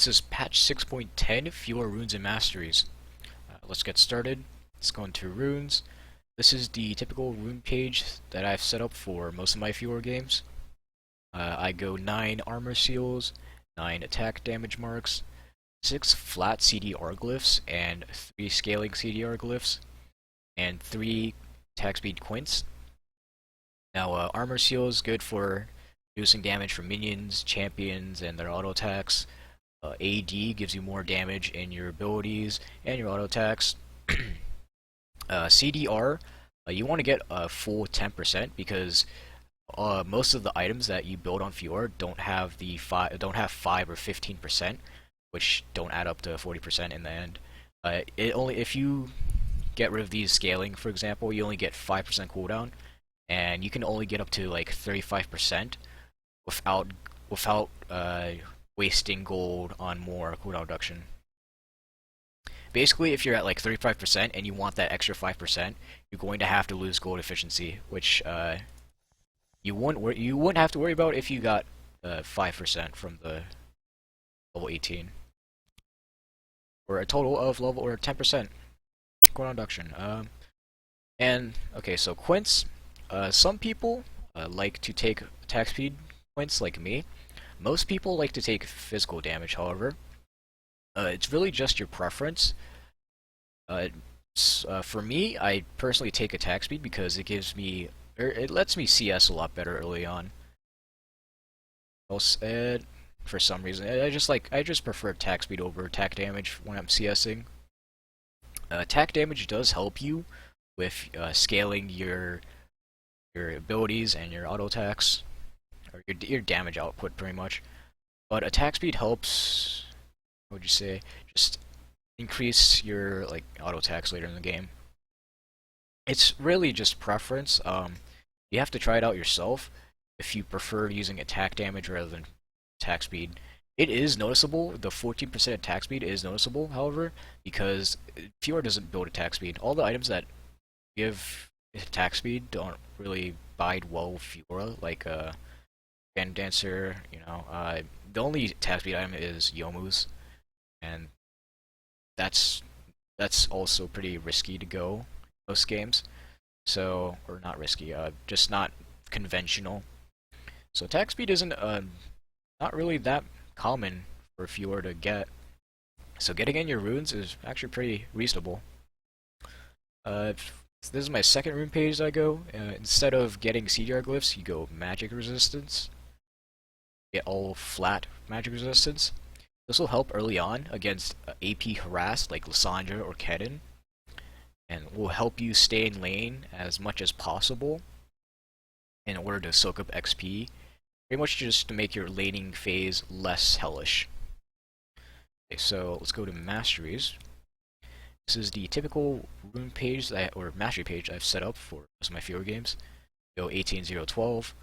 This is patch 6.10, Fiora Runes and Masteries. Let's get started. Let's go into runes. This is the typical rune page that I've set up for most of my Fiora games. I go 9 armor seals, 9 attack damage marks, 6 flat CDR glyphs, and 3 scaling CDR glyphs, and 3 attack speed quints. Now, armor seal is good for reducing damage from minions, champions, and their auto attacks. AD gives you more damage in your abilities and your auto attacks. CDR, you want to get a full 10% because most of the items that you build on Fiora don't have 5 or 15%, which don't add up to 40% in the end. If you get rid of these scaling, for example, you only get 5% cooldown, and you can only get up to like 35% without wasting gold on more cooldown reduction. Basically, if you're at like 35% and you want that extra 5%, you're going to have to lose gold efficiency, which you wouldn't have to worry about if you got 5% from the level 18, or a total of level or 10% cooldown reduction. And okay, so Quints. Some people like to take attack speed Quints, like me. Most people like to take physical damage, however. It's really just your preference. For me, I personally take attack speed because it lets me CS a lot better early on. For some reason, I just prefer attack speed over attack damage when I'm CSing. Attack damage does help you with scaling your abilities and your auto attacks, or your damage output, pretty much. But attack speed helps, what would you say, just increase your like auto attacks later in the game. It's really just preference. You have to try it out yourself if you prefer using attack damage rather than attack speed. It is noticeable. The 14% attack speed is noticeable, however, because Fiora doesn't build attack speed. All the items that give attack speed don't really bide well with Fiora, like Fan Dancer. The only attack speed item is Yomu's, and that's also pretty risky to go in most games. So, or not risky, just not conventional. So attack speed isn't not really that common for Fiora to get. So getting in your runes is actually pretty reasonable. This is my second rune page that I go. Instead of getting CDR glyphs, you go magic resistance. Get all flat magic resistance. This will help early on against AP harass like Lysandra or Kedin, and will help you stay in lane as much as possible in order to soak up XP. Pretty much just to make your laning phase less hellish. Okay, so let's go to Masteries. This is the typical rune page or mastery page I've set up for most of my Fiora games. Go 18-0-12.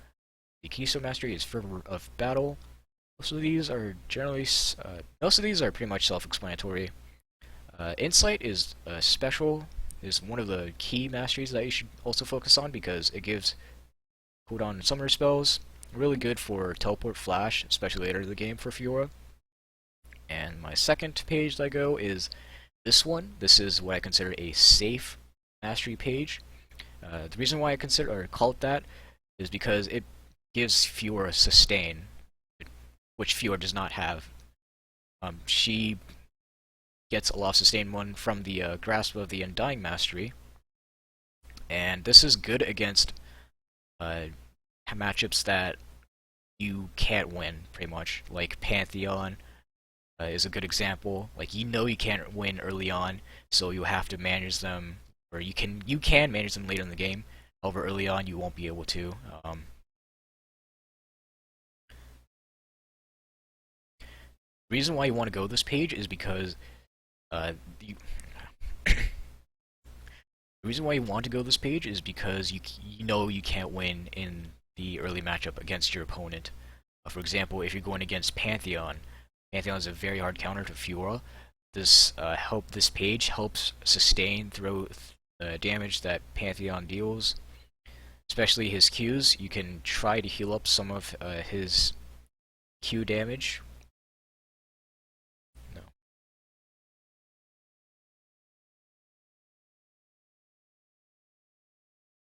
The Keystone Mastery is Fervor of Battle. Most of these are pretty much self-explanatory. Insight is is one of the key masteries that you should also focus on because it gives cooldown summoner spells. Really good for teleport flash, especially later in the game for Fiora. And my second page that I go is this one. This is what I consider a safe mastery page. The reason why I call it that is because it gives Fiora sustain, which Fiora does not have. She gets a lot of sustain one from the Grasp of the Undying Mastery, and this is good against matchups that you can't win, pretty much. Like Pantheon is a good example. Like you can't win early on, so you have to manage them, or you can manage them later in the game. However, early on you won't be able to. The reason why you want to go this page is because the reason why you want to go this page is because you know you can't win in the early matchup against your opponent. For example, if you're going against Pantheon, Pantheon is a very hard counter to Fiora. This page helps sustain through damage that Pantheon deals, especially his Qs. You can try to heal up some of his Q damage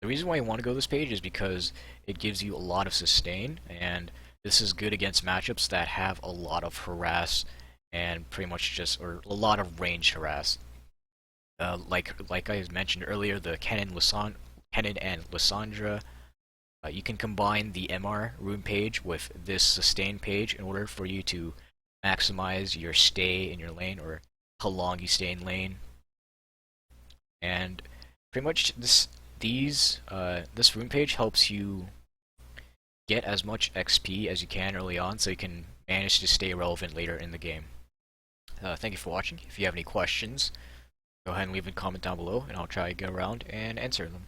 The reason why you want to go this page is because it gives you a lot of sustain, and this is good against matchups that have a lot of harass and pretty much just, or a lot of range harass. Like I mentioned earlier, the Kennen and Lysandra. You can combine the MR Rune Page with this sustain page in order for you to maximize your stay in your lane, or how long you stay in lane. And pretty much this Rune Page helps you get as much XP as you can early on, so you can manage to stay relevant later in the game. Thank you for watching. If you have any questions, go ahead and leave a comment down below, and I'll try to get around and answer them.